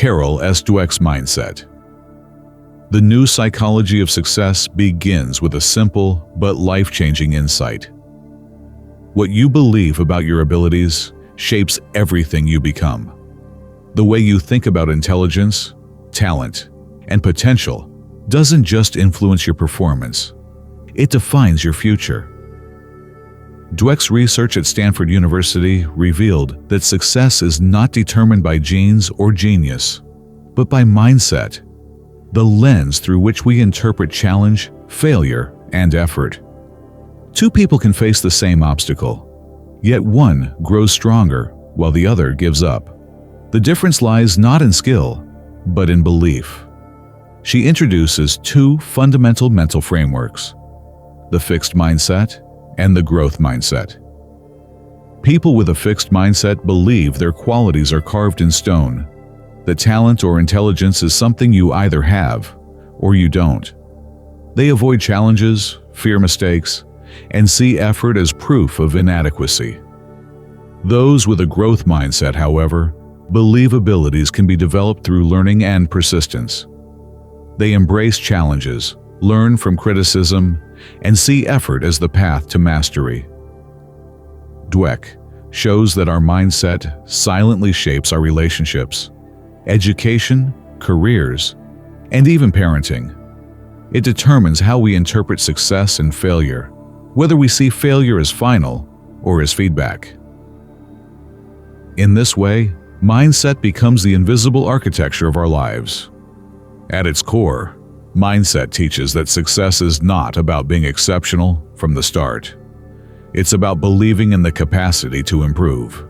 Carol S. Dweck's mindset. The new psychology of success begins with a simple but life-changing insight. What you believe about your abilities shapes everything you become. The way you think about intelligence, talent, and potential doesn't just influence your performance, it defines your future. Dweck's research at Stanford University revealed that success is not determined by genes or genius, but by mindset, the lens through which we interpret challenge, failure, and effort. Two people can face the same obstacle, yet one grows stronger while the other gives up. The difference lies not in skill, but in belief. She introduces two fundamental mental frameworks: the fixed mindset and the growth mindset. People with a fixed mindset believe their qualities are carved in stone, that talent or intelligence is something you either have or you don't. They avoid challenges, fear mistakes, and see effort as proof of inadequacy. Those with a growth mindset, however, believe abilities can be developed through learning and persistence. They embrace challenges, learn from criticism, and see effort as the path to mastery. Dweck shows that our mindset silently shapes our relationships, education, careers, and even parenting. It determines how we interpret success and failure, whether we see failure as final or as feedback. In this way, mindset becomes the invisible architecture of our lives. At its core, mindset teaches that success is not about being exceptional from the start. It's about believing in the capacity to improve.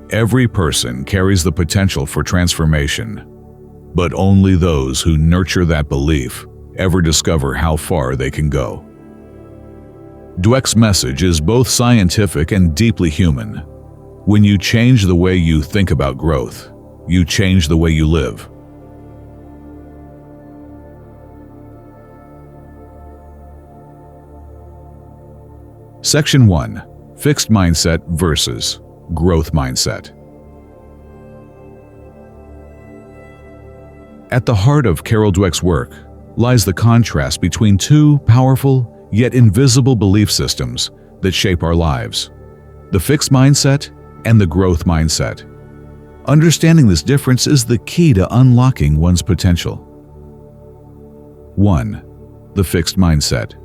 Every person carries the potential for transformation, but only those who nurture that belief ever discover how far they can go. Dweck's message is both scientific and deeply human. When you change the way you think about growth, you change the way you live. Section 1. Fixed mindset versus growth mindset. At the heart of Carol Dweck's work lies the contrast between two powerful yet invisible belief systems that shape our lives: the fixed mindset and the growth mindset. Understanding this difference is the key to unlocking one's potential. 1. The fixed mindset.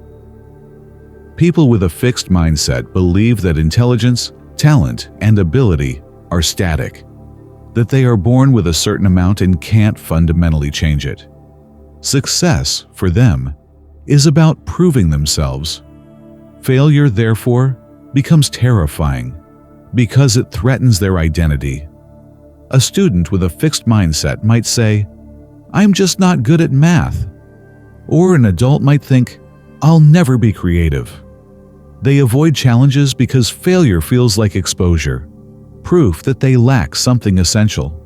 People with a fixed mindset believe that intelligence, talent, and ability are static, that they are born with a certain amount and can't fundamentally change it. Success, for them, is about proving themselves. Failure, therefore, becomes terrifying because it threatens their identity. A student with a fixed mindset might say, "I'm just not good at math." Or an adult might think, "I'll never be creative." They avoid challenges because failure feels like exposure, proof that they lack something essential.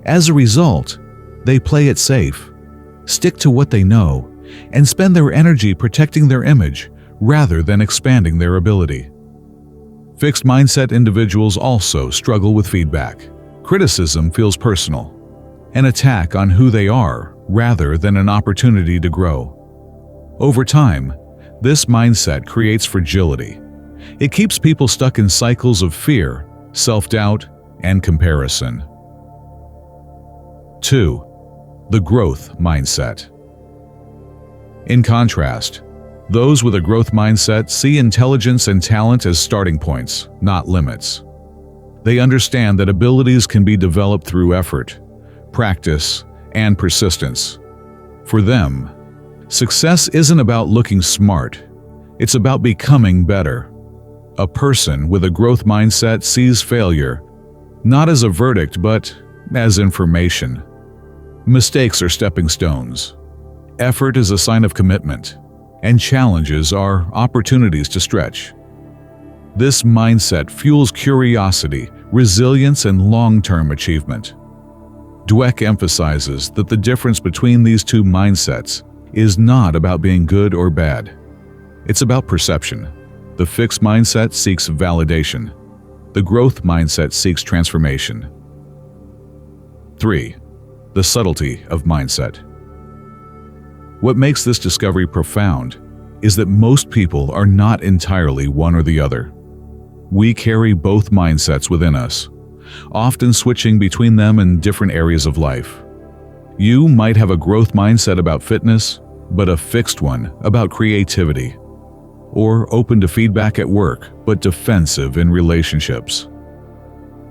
As a result, they play it safe, stick to what they know, and spend their energy protecting their image rather than expanding their ability. Fixed mindset individuals also struggle with feedback. Criticism feels personal, an attack on who they are rather than an opportunity to grow. Over time, this mindset creates fragility. It keeps people stuck in cycles of fear, self-doubt, and comparison. 2. The growth mindset. In contrast, those with a growth mindset see intelligence and talent as starting points, not limits. They understand that abilities can be developed through effort, practice, and persistence. For them, success isn't about looking smart, it's about becoming better. A person with a growth mindset sees failure not as a verdict but as information. Mistakes are stepping stones. Effort is a sign of commitment, and challenges are opportunities to stretch. This mindset fuels curiosity, resilience, and long-term achievement. Dweck emphasizes that the difference between these two mindsets is not about being good or bad. It's about perception. The fixed mindset seeks validation. The growth mindset seeks transformation. 3. the subtlety of mindset. What makes this discovery profound is that most people are not entirely one or the other. We carry both mindsets within us, often switching between them in different areas of life. You might have a growth mindset about fitness, but a fixed one about creativity, or open to feedback at work, but defensive in relationships.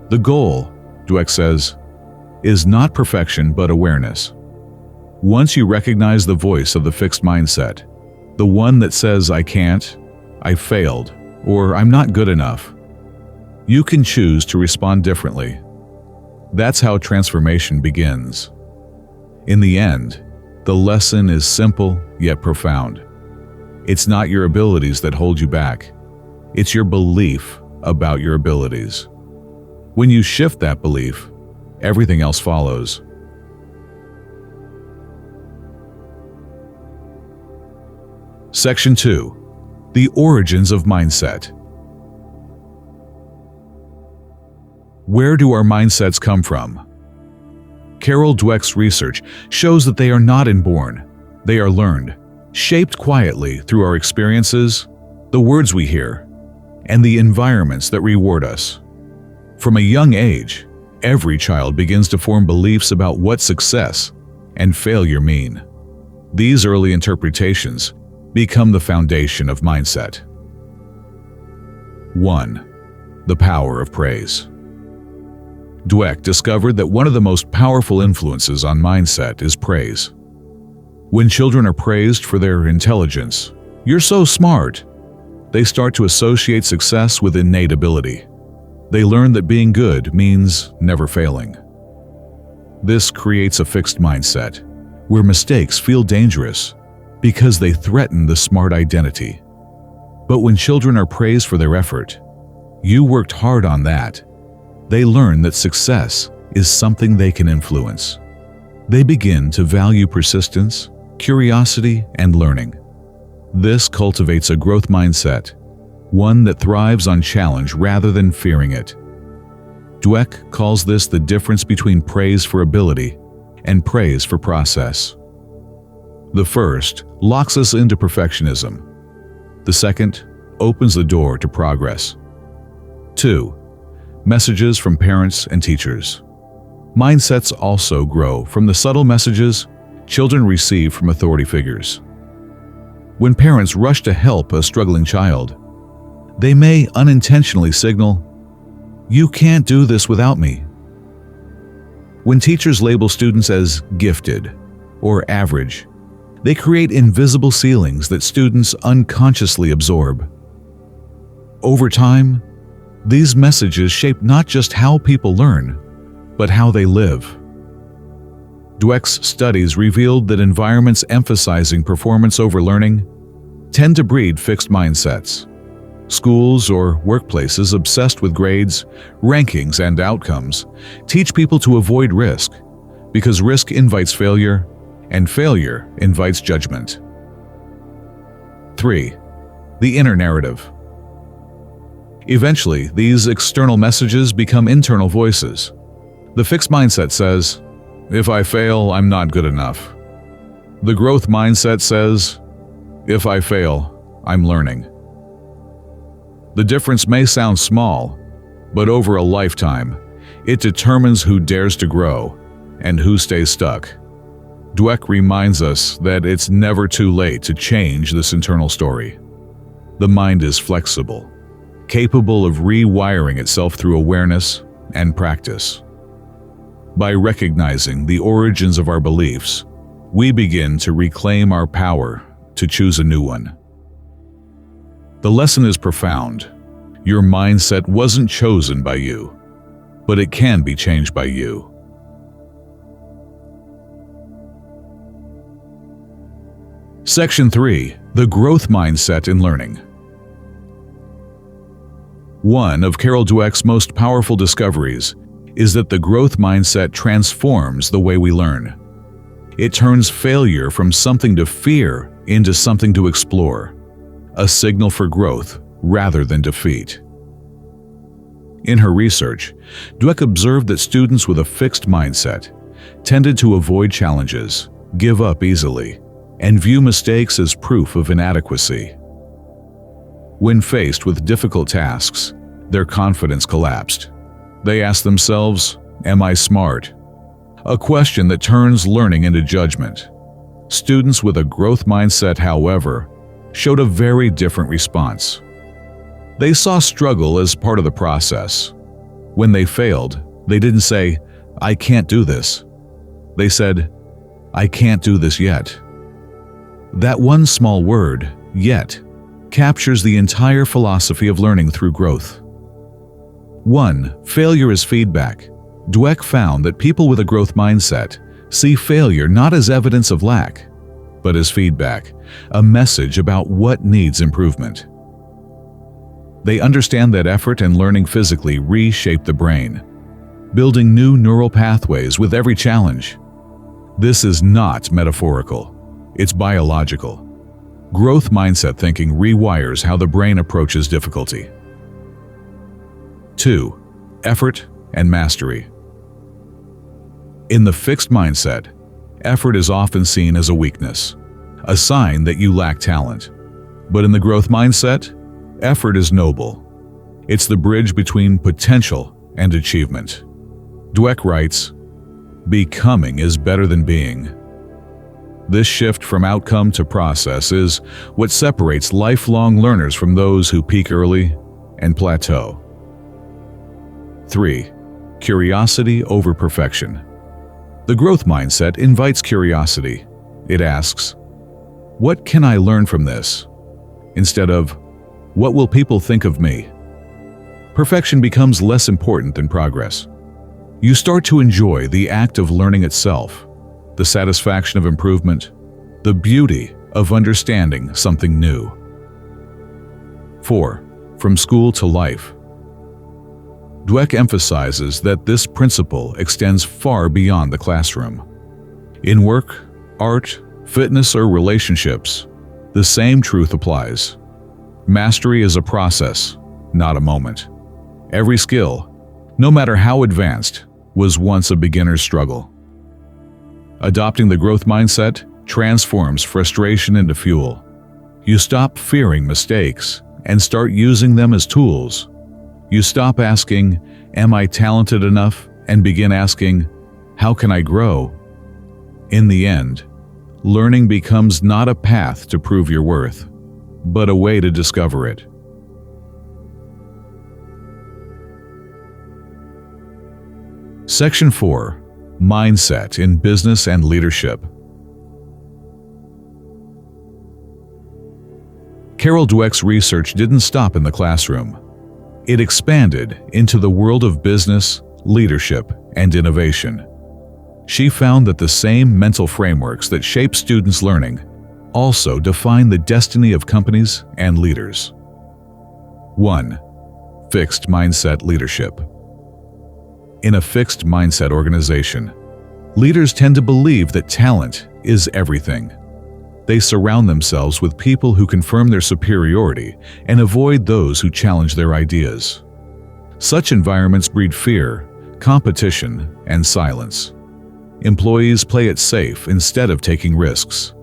The goal, Dweck says, is not perfection but awareness. Once you recognize the voice of the fixed mindset, the one that says I can't, I failed, or I'm not good enough, you can choose to respond differently. That's how transformation begins. In the end, the lesson is simple yet profound. It's not your abilities that hold you back. It's your belief about your abilities. When you shift that belief, everything else follows. Section 2. The origins of mindset. Where do our mindsets come from? Carol Dweck's research shows that they are not inborn. They are learned, shaped quietly through our experiences, the words we hear, and the environments that reward us. From a young age, every child begins to form beliefs about what success and failure mean. These early interpretations become the foundation of mindset. 1. The power of praise. Dweck discovered that one of the most powerful influences on mindset is praise. When children are praised for their intelligence, "You're so smart," they start to associate success with innate ability. They learn that being good means never failing. This creates a fixed mindset, where mistakes feel dangerous because they threaten the smart identity. But when children are praised for their effort, "You worked hard on that," they learn that success is something they can influence. They begin to value persistence, curiosity, and learning. This cultivates a growth mindset, one that thrives on challenge rather than fearing it. Dweck calls this the difference between praise for ability and praise for process. The first locks us into perfectionism. The second opens the door to progress. 2. Messages from parents and teachers. Mindsets also grow from the subtle messages children receive from authority figures. When parents rush to help a struggling child, they may unintentionally signal, "You can't do this without me." When teachers label students as gifted or average, they create invisible ceilings that students unconsciously absorb. Over time, these messages shape not just how people learn, but how they live. Dweck's studies revealed that environments emphasizing performance over learning tend to breed fixed mindsets. Schools or workplaces obsessed with grades, rankings, and outcomes teach people to avoid risk, because risk invites failure, and failure invites judgment. 3. The inner narrative. Eventually, these external messages become internal voices. The fixed mindset says, "If I fail, I'm not good enough." The growth mindset says, "If I fail, I'm learning." The difference may sound small, but over a lifetime, it determines who dares to grow and who stays stuck. Dweck reminds us that it's never too late to change this internal story. The mind is flexible, capable of rewiring itself through awareness and practice. By recognizing the origins of our beliefs, we begin to reclaim our power to choose a new one. The lesson is profound. Your mindset wasn't chosen by you, but it can be changed by you. Section 3. The growth mindset in learning. One of Carol Dweck's most powerful discoveries is that the growth mindset transforms the way we learn. It turns failure from something to fear into something to explore, a signal for growth rather than defeat. In her research, Dweck observed that students with a fixed mindset tended to avoid challenges, give up easily, and view mistakes as proof of inadequacy. When faced with difficult tasks, their confidence collapsed. They asked themselves, "Am I smart?" A question that turns learning into judgment. Students with a growth mindset, however, showed a very different response. They saw struggle as part of the process. When they failed, they didn't say, "I can't do this." They said, "I can't do this yet." That one small word, "yet," captures the entire philosophy of learning through growth. 1. Failure as feedback. Dweck found that people with a growth mindset see failure not as evidence of lack, but as feedback, a message about what needs improvement. They understand that effort and learning physically reshape the brain, building new neural pathways with every challenge. This is not metaphorical, it's biological. Growth mindset thinking rewires how the brain approaches difficulty. 2. Effort and mastery. In the fixed mindset, effort is often seen as a weakness, a sign that you lack talent. But in the growth mindset, effort is noble. It's the bridge between potential and achievement. Dweck writes, "Becoming is better than being." This shift from outcome to process is what separates lifelong learners from those who peak early and plateau. 3. Curiosity over perfection. The growth mindset invites curiosity. It asks, "What can I learn from this?" instead of, "What will people think of me?" Perfection becomes less important than progress. You start to enjoy the act of learning itself, the satisfaction of improvement, the beauty of understanding something new. 4. From school to life. Dweck emphasizes that this principle extends far beyond the classroom. In work, art, fitness, or relationships, the same truth applies. Mastery is a process, not a moment. Every skill, no matter how advanced, was once a beginner's struggle. Adopting the growth mindset transforms frustration into fuel. You stop fearing mistakes and start using them as tools. You stop asking, "Am I talented enough?" and begin asking, "How can I grow?" In the end, learning becomes not a path to prove your worth, but a way to discover it. Section 4. Mindset in Business and Leadership. Carol Dweck's research didn't stop in the classroom. It expanded into the world of business, leadership, and innovation. She found that the same mental frameworks that shape students' learning also define the destiny of companies and leaders. 1. Fixed mindset leadership. In a fixed mindset organization, leaders tend to believe that talent is everything. They surround themselves with people who confirm their superiority and avoid those who challenge their ideas. Such environments breed fear, competition, and silence. Employees play it safe instead of taking risks,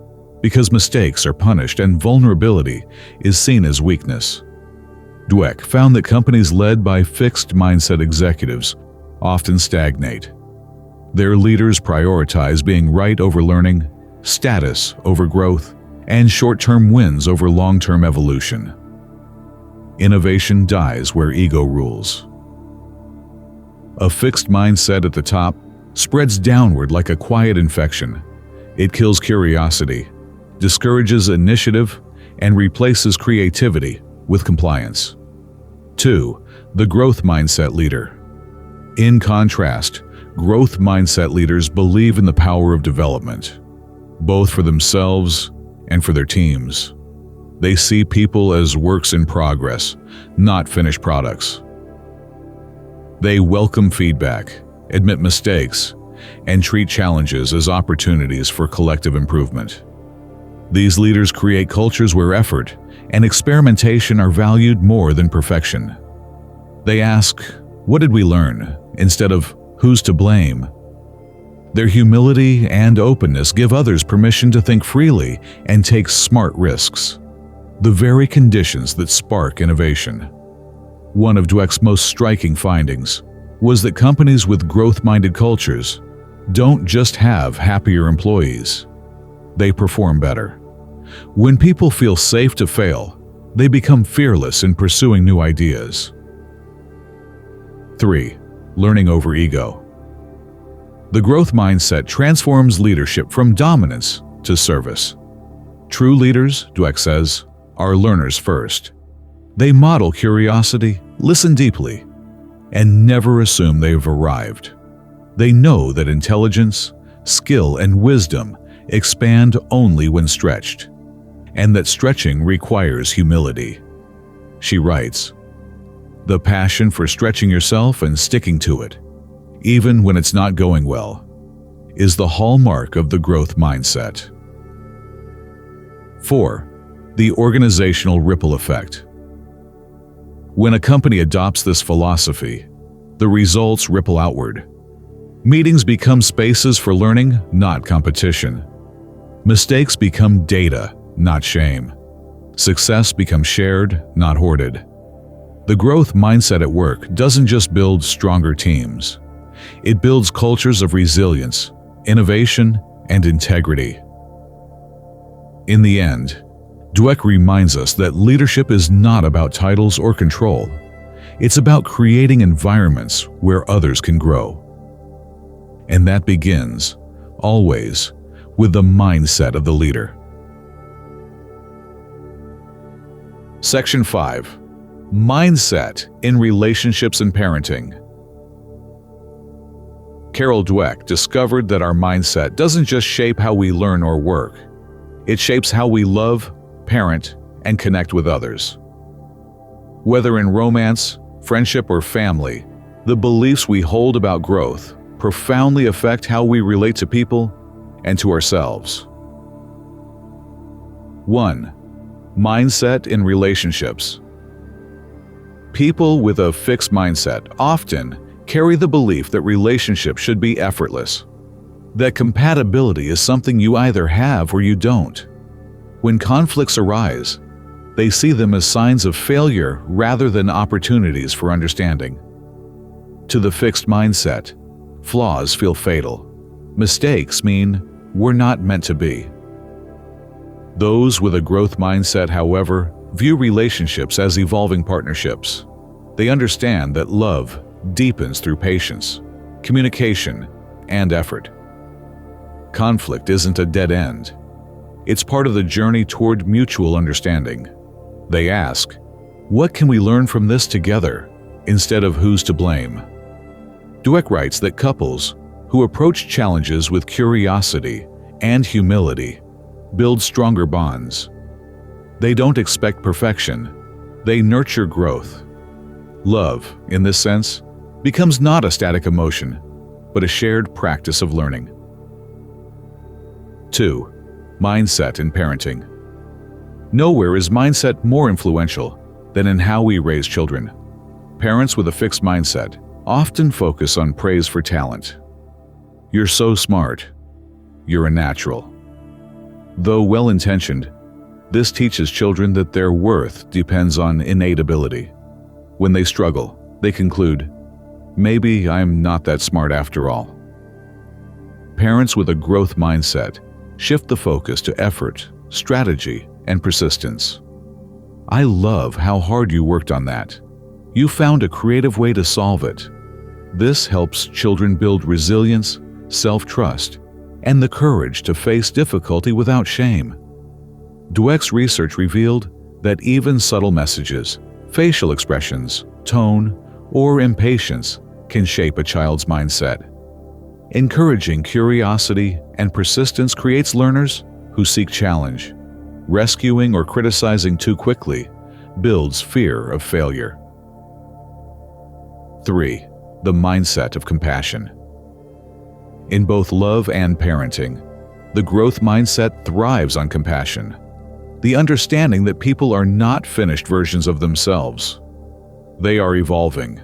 because mistakes are punished and vulnerability is seen as weakness. Dweck found that companies led by fixed mindset executives often stagnate. Their leaders prioritize being right over learning, status over growth, and short-term wins over long-term evolution. Innovation dies where ego rules. A fixed mindset at the top spreads downward like a quiet infection. It kills curiosity, discourages initiative, and replaces creativity with compliance. 2. The growth mindset leader. In contrast, growth mindset leaders believe in the power of development, both for themselves and for their teams. They see people as works in progress, not finished products. They welcome feedback, admit mistakes, and treat challenges as opportunities for collective improvement. These leaders create cultures where effort and experimentation are valued more than perfection. They ask, "What did we learn?" instead of "Who's to blame?" Their humility and openness give others permission to think freely and take smart risks, the very conditions that spark innovation. One of Dweck's most striking findings was that companies with growth-minded cultures don't just have happier employees, they perform better. When people feel safe to fail, they become fearless in pursuing new ideas. 3. Learning over ego. The growth mindset transforms leadership from dominance to service. True leaders, Dweck says, are learners first. They model curiosity, listen deeply, and never assume they've arrived. They know that intelligence, skill, and wisdom expand only when stretched, and that stretching requires humility. She writes, "The passion for stretching yourself and sticking to it, even when it's not going well, is the hallmark of the growth mindset." 4. The organizational ripple effect. When a company adopts this philosophy, the results ripple outward. Meetings become spaces for learning, not competition. Mistakes become data, not shame. Success becomes shared, not hoarded. The growth mindset at work doesn't just build stronger teams. It builds cultures of resilience, innovation, and integrity. In the end, Dweck reminds us that leadership is not about titles or control. It's about creating environments where others can grow. And that begins, always, with the mindset of the leader. Section 5. Mindset in Relationships and Parenting. Carol Dweck discovered that our mindset doesn't just shape how we learn or work. It shapes how we love, parent, and connect with others. Whether in romance, friendship, or family, the beliefs we hold about growth profoundly affect how we relate to people and to ourselves. 1. Mindset in relationships. People with a fixed mindset often carry the belief that relationships should be effortless, that compatibility is something you either have or you don't. When conflicts arise, they see them as signs of failure rather than opportunities for understanding. To the fixed mindset, flaws feel fatal. Mistakes mean we're not meant to be. Those with a growth mindset, however, view relationships as evolving partnerships. They understand that love deepens through patience, communication, and effort. Conflict isn't a dead end. It's part of the journey toward mutual understanding. They ask, what can we learn from this together, instead of who's to blame? Dweck writes that couples who approach challenges with curiosity and humility build stronger bonds. They don't expect perfection. They nurture growth. Love, in this sense, becomes not a static emotion, but a shared practice of learning. 2. Mindset in parenting. Nowhere is mindset more influential than in how we raise children. Parents with a fixed mindset often focus on praise for talent. You're so smart. You're a natural. Though well-intentioned, this teaches children that their worth depends on innate ability. When they struggle, they conclude, maybe I'm not that smart after all. Parents with a growth mindset shift the focus to effort, strategy, and persistence. I love how hard you worked on that. You found a creative way to solve it. This helps children build resilience, self-trust, and the courage to face difficulty without shame. Dweck's research revealed that even subtle messages, facial expressions, tone, or impatience can shape a child's mindset. Encouraging curiosity and persistence creates learners who seek challenge. Rescuing or criticizing too quickly builds fear of failure. 3. The mindset of compassion. In both love and parenting, the growth mindset thrives on compassion, the understanding that people are not finished versions of themselves. They are evolving.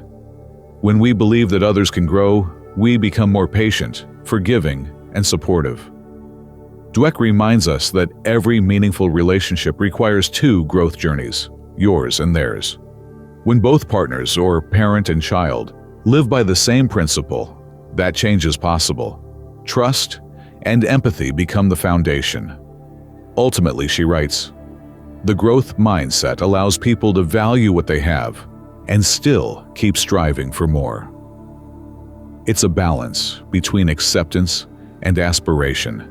When we believe that others can grow, we become more patient, forgiving, and supportive. Dweck reminds us that every meaningful relationship requires two growth journeys, yours and theirs. When both partners, or parent and child, live by the same principle, that change is possible. Trust and empathy become the foundation. Ultimately, she writes, the growth mindset allows people to value what they have and still keep striving for more. It's a balance between acceptance and aspiration,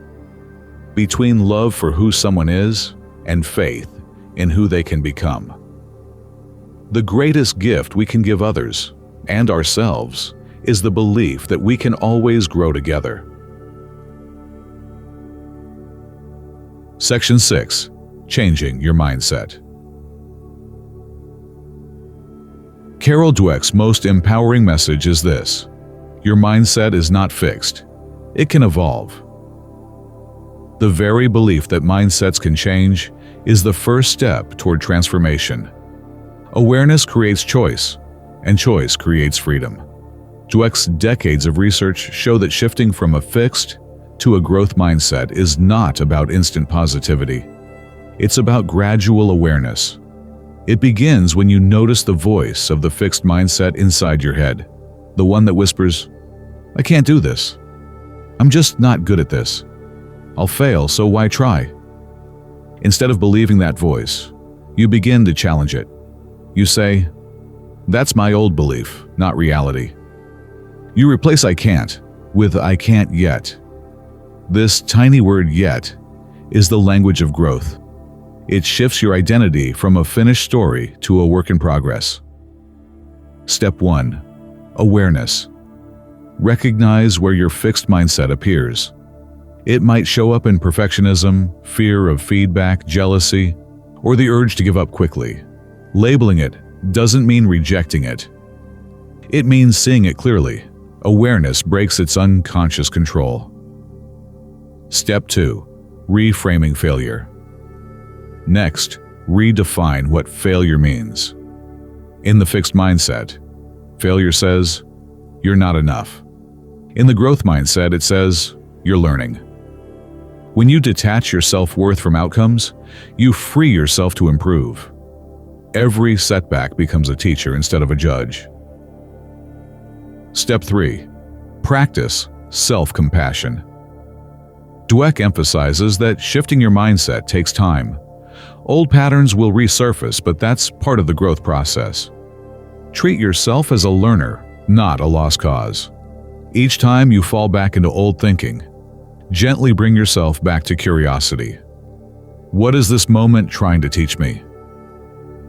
between love for who someone is and faith in who they can become. The greatest gift we can give others and ourselves is the belief that we can always grow together. Section 6. Changing your mindset. Carol Dweck's most empowering message is this: your mindset is not fixed. It can evolve. The very belief that mindsets can change is the first step toward transformation. Awareness creates choice, and choice creates freedom. Dweck's decades of research show that shifting from a fixed to a growth mindset is not about instant positivity. It's about gradual awareness. It begins when you notice the voice of the fixed mindset inside your head, the one that whispers, "I can't do this. I'm just not good at this. I'll fail, so why try?" Instead of believing that voice, you begin to challenge it. You say, "That's my old belief, not reality." You replace "I can't" with "I can't yet." This tiny word "yet" is the language of growth. It shifts your identity from a finished story to a work in progress. Step 1. Awareness. Recognize where your fixed mindset appears. It might show up in perfectionism, fear of feedback, jealousy, or the urge to give up quickly. Labeling it doesn't mean rejecting it. It means seeing it clearly. Awareness breaks its unconscious control. Step 2. Reframing failure. Next, redefine what failure means. In the fixed mindset, failure says, "You're not enough." In the growth mindset, it says, "You're learning." When you detach your self-worth from outcomes, you free yourself to improve. Every setback becomes a teacher instead of a judge. Step 3. Practice self-compassion. Dweck emphasizes that shifting your mindset takes time. Old patterns will resurface, but that's part of the growth process. Treat yourself as a learner, not a lost cause. Each time you fall back into old thinking, gently bring yourself back to curiosity. What is this moment trying to teach me?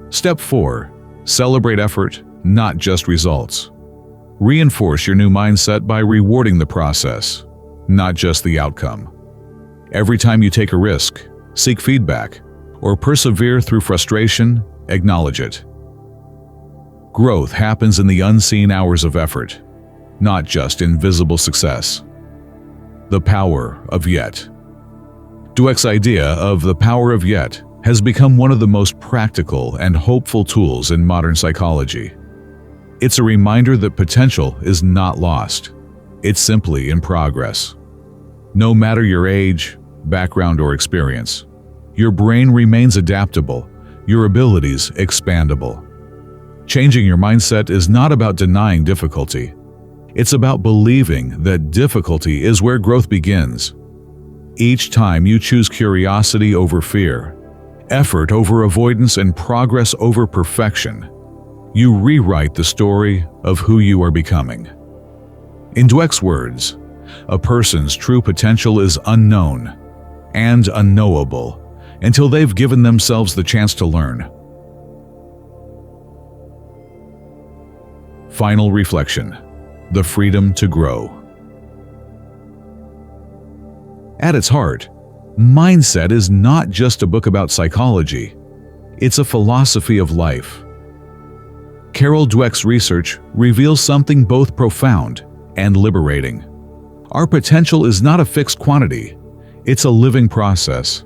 Step 4. Celebrate effort, not just results. Reinforce your new mindset by rewarding the process, not just the outcome. Every time you take a risk, seek feedback, or persevere through frustration, acknowledge it. Growth happens in the unseen hours of effort, not just in visible success. The power of yet. Dweck's idea of the power of yet has become one of the most practical and hopeful tools in modern psychology. It's a reminder that potential is not lost. It's simply in progress. No matter your age, background, or experience, your brain remains adaptable, your abilities expandable. Changing your mindset is not about denying difficulty. It's about believing that difficulty is where growth begins. Each time you choose curiosity over fear, effort over avoidance, and progress over perfection, you rewrite the story of who you are becoming. In Dweck's words, a person's true potential is unknown and unknowable until they've given themselves the chance to learn. Final reflection: the freedom to grow. At its heart, Mindset is not just a book about psychology. It's a philosophy of life. Carol Dweck's research reveals something both profound and liberating. Our potential is not a fixed quantity. It's a living process.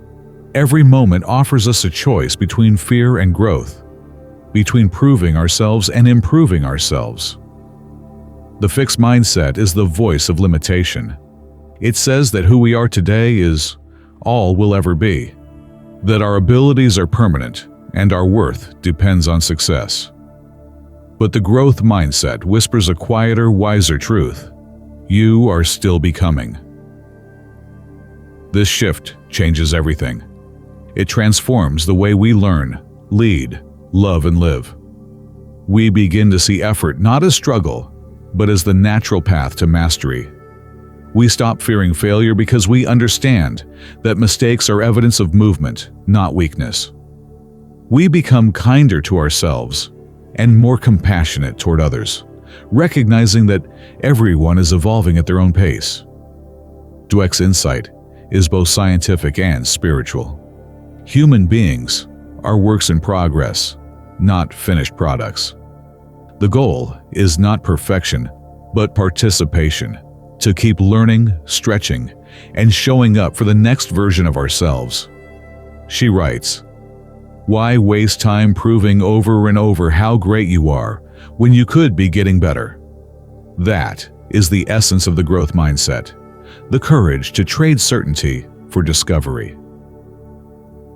Every moment offers us a choice between fear and growth, between proving ourselves and improving ourselves. The fixed mindset is the voice of limitation. It says that who we are today is all we'll ever be, that our abilities are permanent and our worth depends on success. But the growth mindset whispers a quieter, wiser truth. You are still becoming. This shift changes everything. It transforms the way we learn, lead, love, and live. We begin to see effort not as struggle, but as the natural path to mastery. We stop fearing failure because we understand that mistakes are evidence of movement, not weakness. We become kinder to ourselves and more compassionate toward others, recognizing that everyone is evolving at their own pace. Dweck's insight is both scientific and spiritual. Human beings are works in progress, not finished products. The goal is not perfection, but participation, to keep learning, stretching, and showing up for the next version of ourselves. She writes, "Why waste time proving over and over how great you are when you could be getting better?" That is the essence of the growth mindset, the courage to trade certainty for discovery.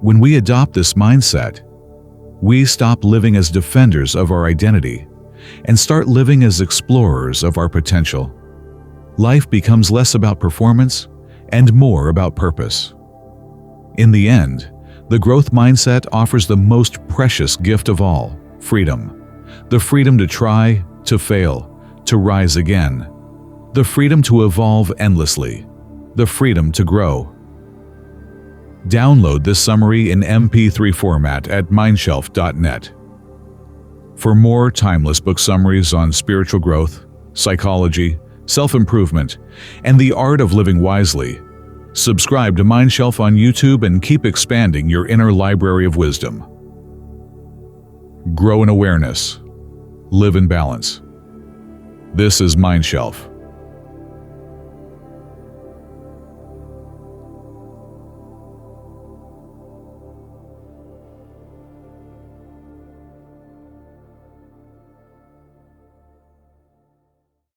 When we adopt this mindset, we stop living as defenders of our identity and start living as explorers of our potential. Life becomes less about performance and more about purpose. In the end, the growth mindset offers the most precious gift of all, freedom. The freedom to try, to fail, to rise again. The freedom to evolve endlessly. The freedom to grow. Download this summary in MP3 format at MindShelf.net. For more timeless book summaries on spiritual growth, psychology, self-improvement, and the art of living wisely, subscribe to MindShelf on YouTube and keep expanding your inner library of wisdom. Grow in awareness. Live in balance. This is MindShelf.